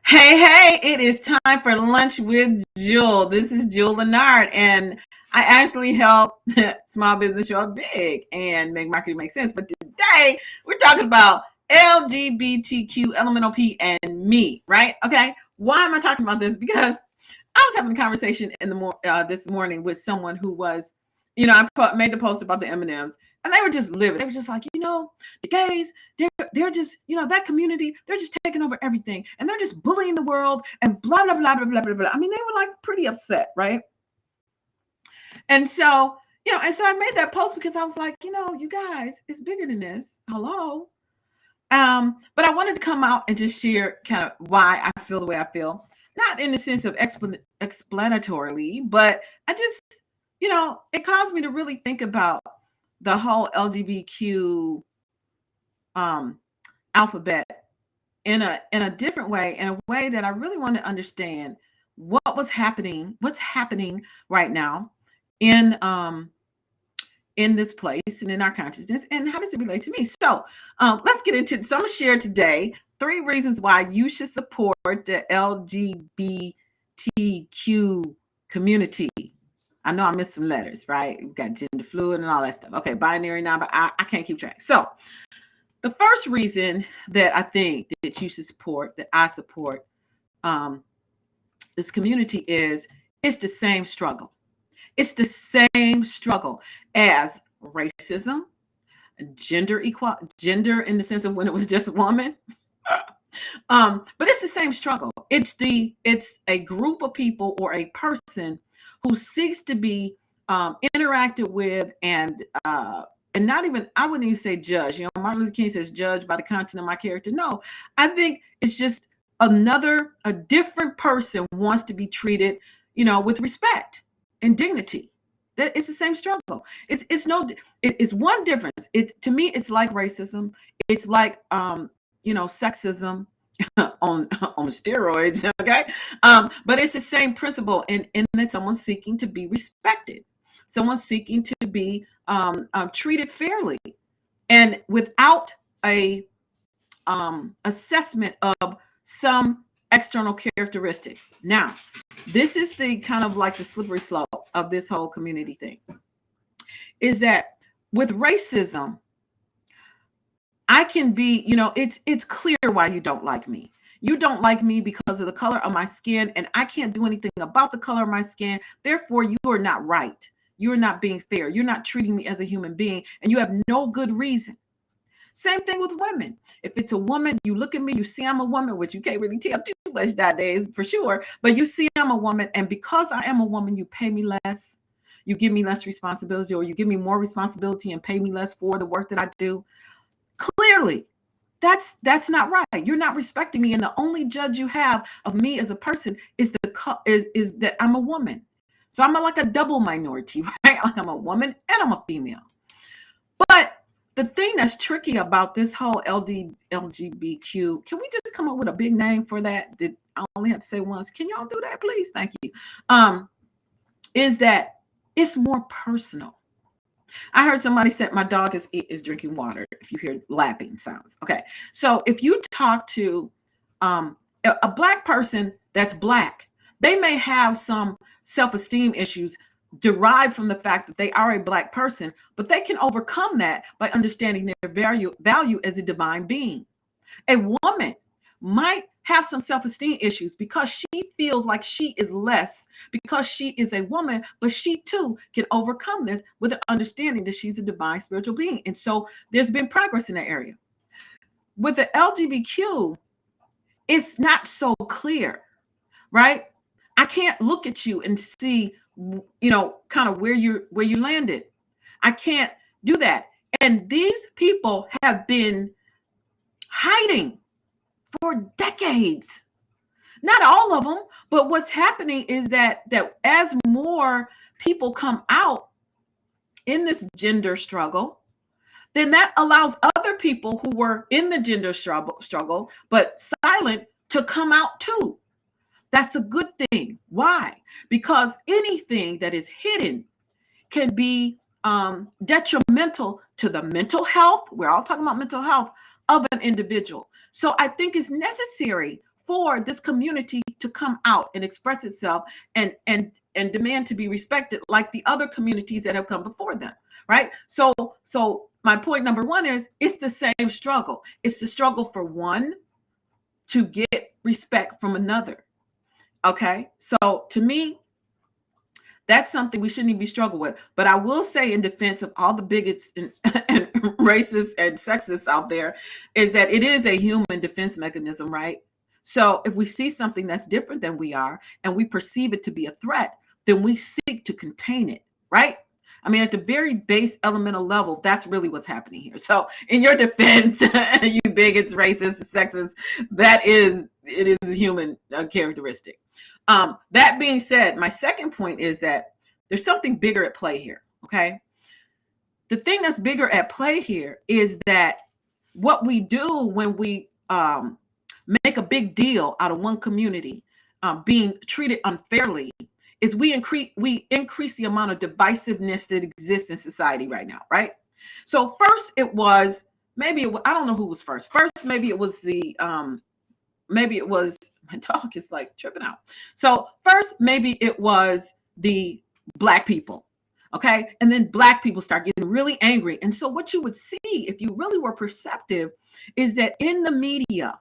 Hey, it is time for lunch with Juhl. This is Juhl Lenard, and I actually help small business show up big and make marketing make sense. But today we're talking about LGBTQ, LMNOP, and me, right? Okay. Why am I talking about this? Because I was having a conversation this morning with someone who was, made the post about the M&Ms, and they were just livid. They were just like, the gays, they're just, that community, they're just taking over everything, and they're just bullying the world, and blah blah blah blah blah blah blah. I mean, they were like pretty upset, right? And so, and so I made that post because I was like, you guys, it's bigger than this. Hello. But I wanted to come out and just share kind of why I feel the way I feel. Not in the sense of explanatorily, but I just, it caused me to really think about the whole LGBTQ alphabet in a different way, in a way that I really want to understand what's happening right now in this place and in our consciousness, and how does it relate to me? So let's get into it. So I'm going to share today 3 reasons why you should support the LGBTQ community. I know I missed some letters, right? We've got gender fluid and all that stuff. Okay, binary now, but I can't keep track. So the first reason that I think that you should support, that I support this community is it's the same struggle. It's the same struggle as racism, gender in the sense of when it was just a woman. But it's the same struggle. It's a group of people or a person who seeks to be interacted with and not even, I wouldn't even say judge. Martin Luther King says judge by the content of my character. No, I think it's just a different person wants to be treated, with respect and dignity. That it's the same struggle. It's one difference. To me, it's like racism. It's like sexism on steroids. Okay. But it's the same principle in that someone's seeking to be respected. Someone's seeking to be treated fairly and without a assessment of some external characteristic. Now, this is the kind of like the slippery slope of this whole community thing, is that with racism, I can be, it's clear why you don't like me. You don't like me because of the color of my skin, and I can't do anything about the color of my skin. Therefore, you are not right. You're not being fair. You're not treating me as a human being, and you have no good reason. Same thing with women. If it's a woman, you look at me, you see I'm a woman, which you can't really tell too much nowadays for sure, but you see I'm a woman, and because I am a woman, you pay me less, you give me less responsibility, or you give me more responsibility and pay me less for the work that I do. Clearly, that's not right. You're not respecting me, and the only judge you have of me as a person is that I'm a woman. So I'm like a double minority, right? Like I'm a woman and I'm a female. But the thing that's tricky about this whole LGBTQ, can we just come up with a big name for that? Did I only have to say once? Can y'all do that, please? Thank you. Is that it's more personal. I heard somebody said my dog is drinking water if you hear lapping sounds. Okay. So if you talk to a Black person that's Black, they may have some self-esteem issues derived from the fact that they are a Black person, but they can overcome that by understanding their value as a divine being. A woman might have some self-esteem issues because she feels like she is less because she is a woman, but she too can overcome this with an understanding that she's a divine spiritual being. And so there's been progress in that area. With the LGBTQ, it's not so clear, right? I can't look at you and see, kind of where you landed. I can't do that. And these people have been hiding for decades. Not all of them, but what's happening is that as more people come out in this gender struggle, then that allows other people who were in the gender struggle but silent to come out too. That's a good thing. Why? Because anything that is hidden can be detrimental to the mental health. We're all talking about mental health of an individual. So I think it's necessary for this community to come out and express itself and demand to be respected like the other communities that have come before them, right? So my point number one is it's the same struggle. It's the struggle for one to get respect from another. Okay, so to me, that's something we shouldn't even be struggling with. But I will say, in defense of all the bigots and racists and sexists out there, is that it is a human defense mechanism, right? So if we see something that's different than we are and we perceive it to be a threat, then we seek to contain it, right? I mean, at the very base elemental level, that's really what's happening here. So in your defense, you bigots, racists, sexists, it is a human characteristic. That being said, my second point is that there's something bigger at play here, okay? The thing that's bigger at play here is that what we do when we make a big deal out of one community being treated unfairly is we increase the amount of divisiveness that exists in society right now, right? So first it was, I don't know who was first. First, maybe it was my dog is like tripping out. So first, maybe it was the Black people, okay? And then Black people start getting really angry. And so what you would see, if you really were perceptive, is that in the media,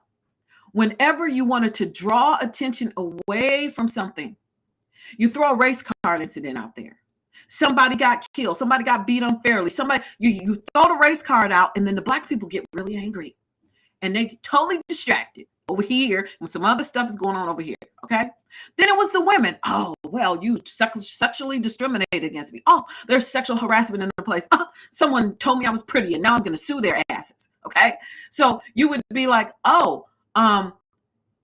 whenever you wanted to draw attention away from something, you throw a race card incident out there. Somebody got killed. Somebody got beat unfairly. You throw the race card out, and then the Black people get really angry. And they get totally distracted over here, and some other stuff is going on over here, okay? Then it was the women. Oh, well, you sexually discriminated against me. Oh, there's sexual harassment in the place. Oh, someone told me I was pretty, and now I'm going to sue their asses, okay? So you would be like,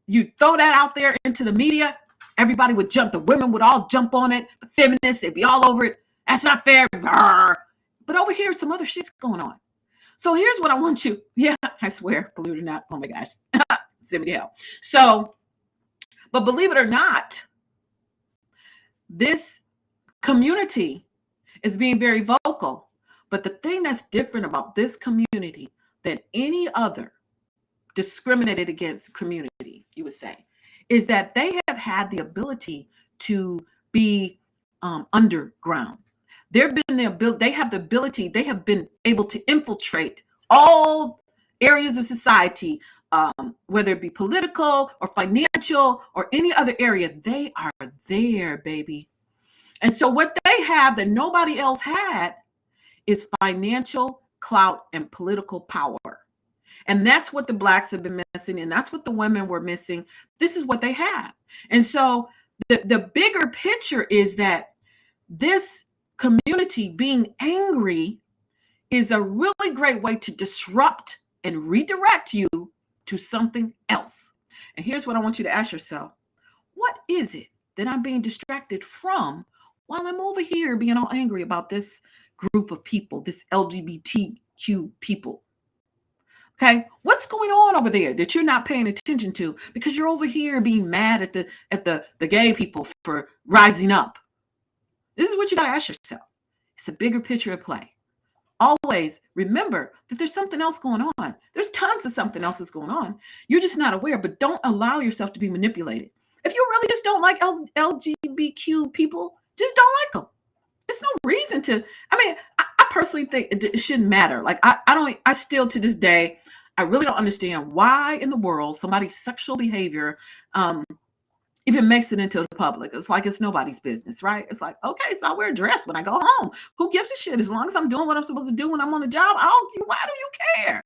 you throw that out there into the media, everybody would jump. The women would all jump on it. The feminists, they'd be all over it. That's not fair. But over here, some other shit's going on. So here's what I want you. Yeah, I swear, believe it or not. Oh my gosh. Send me to hell. So, but believe it or not, this community is being very vocal. But the thing that's different about this community than any other discriminated against community, you would say, is that they have had the ability to be underground. They have the ability, they have been able to infiltrate all areas of society, whether it be political or financial or any other area. They are there, baby. And so what they have that nobody else had is financial clout and political power. And that's what the Blacks have been missing. And that's what the women were missing. This is what they have. And so the bigger picture is that this community being angry is a really great way to disrupt and redirect you to something else. And here's what I want you to ask yourself. What is it that I'm being distracted from while I'm over here being all angry about this group of people, this LGBTQ people? Okay, what's going on over there that you're not paying attention to because you're over here being mad at the gay people for rising up? This is what you got to ask yourself. It's a bigger picture at play. Always remember that there's something else going on. There's tons of something else that's going on. You're just not aware, but don't allow yourself to be manipulated. If you really just don't like LGBTQ people, just don't like them. There's no reason to. I mean, I personally think it shouldn't matter. Like I still to this day, I really don't understand why in the world somebody's sexual behavior even makes it into the public. It's like it's nobody's business, right? It's like, okay, so I wear a dress when I go home. Who gives a shit? As long as I'm doing what I'm supposed to do when I'm on the job, why do you care?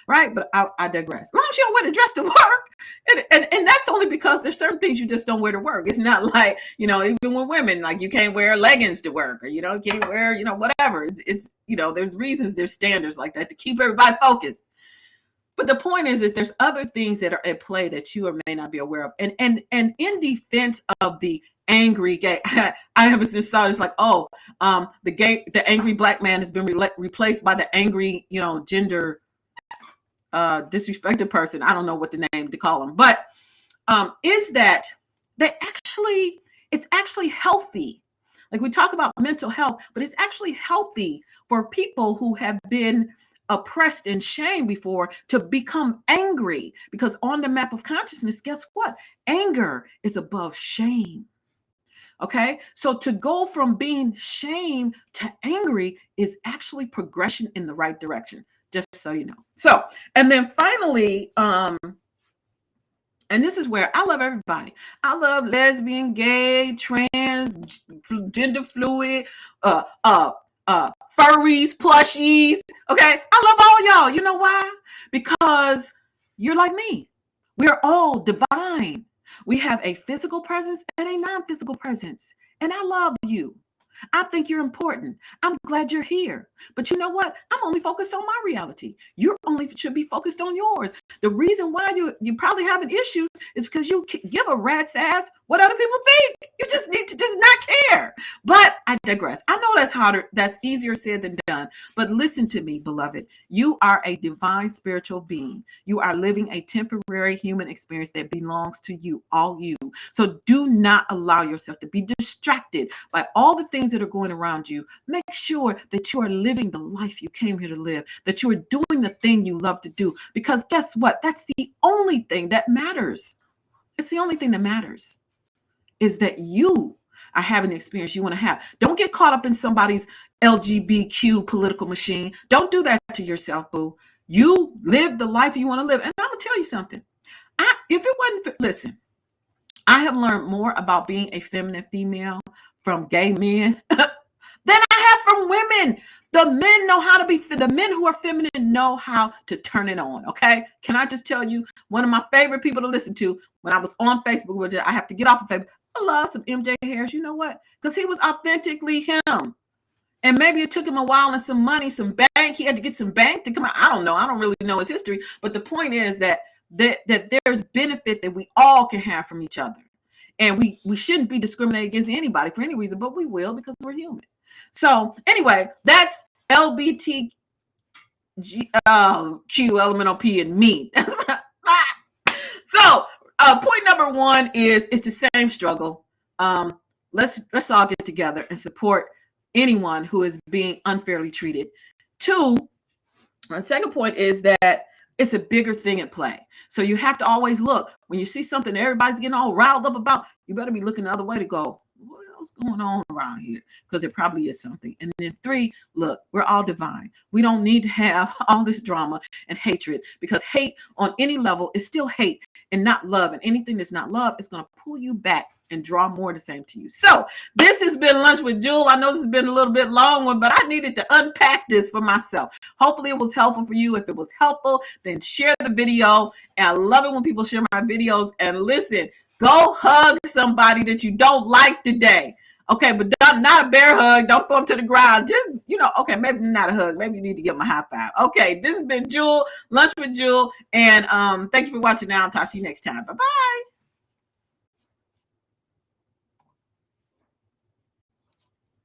Right? But I digress. As long as you don't wear the dress to work. And that's only because there's certain things you just don't wear to work. It's not like, even with women, like you can't wear leggings to work, or, you can't wear, whatever. It's there's reasons, there's standards like that to keep everybody focused. But the point is there's other things that are at play that you or may not be aware of. And in defense of the angry gay, I have this thought, it's like, the angry Black man has been replaced by the angry, gender disrespected person. I don't know what the name to call them, but is that it's actually healthy. Like we talk about mental health, but it's actually healthy for people who have been oppressed and shamed before to become angry, because on the map of consciousness, guess what? Anger is above shame. Okay, so to go from being shamed to angry is actually progression in the right direction, just so you know. So, and then finally, and this is where I love everybody. I love lesbian, gay, trans, gender fluid, furries, plushies. Okay, I love all y'all. You know why? Because you're like me. We're all divine. We have a physical presence and a non-physical presence. And I love you. I think you're important. I'm glad you're here. But you know what? I'm only focused on my reality. You only should be focused on yours. The reason why you probably having issues is because you give a rat's ass what other people think. You just need to just not care. But I digress. I know that's harder. That's easier said than done. But listen to me, beloved. You are a divine spiritual being. You are living a temporary human experience that belongs to you, all you. So do not allow yourself to be distracted by all the things that are going around you. Make sure that you are living the life you came here to live, that you are doing the thing you love to do, because guess what? That's the only thing that matters. It's the only thing that matters, is that you are having the experience you want to have. Don't get caught up in somebody's LGBtQ political machine. Don't do that to yourself, boo. You live the life you want to live. And I'm going to tell you something. If it wasn't for, listen, I have learned more about being a feminine female from gay men than I have from women. The men know how to be, the men who are feminine know how to turn it on. Okay. Can I just tell you, one of my favorite people to listen to when I was on Facebook, which I have to get off of Facebook. I love some MJ Harris. You know what? Because he was authentically him. And maybe it took him a while and some money, some bank. He had to get some bank to come out. I don't know. I don't really know his history. But the point is that there's benefit that we all can have from each other. And we shouldn't be discriminating against anybody for any reason, but we will, because we're human. So anyway, that's LGBtQ, LMNOP, and me. So point number one is it's the same struggle. Let's all get together and support anyone who is being unfairly treated. Two, my second point is that it's a bigger thing at play. So you have to always look. When you see something that everybody's getting all riled up about, you better be looking the other way to go, what's going on around here? Because it probably is something. And then three, look, we're all divine. We don't need to have all this drama and hatred, because hate on any level is still hate and not love. And anything that's not love is going to pull you back and draw more the same to you. So this has been Lunch with Juhl. I know this has been a little bit long one, but I needed to unpack this for myself. Hopefully it was helpful for you. If it was helpful, then share the video. And I love it when people share my videos. And listen, go hug somebody that you don't like today. Okay, but not a bear hug. Don't throw them to the ground. Just, okay, maybe not a hug. Maybe you need to give them a high five. Okay, this has been Juhl, Lunch with Juhl. And thank you for watching now. I'll talk to you next time. Bye-bye.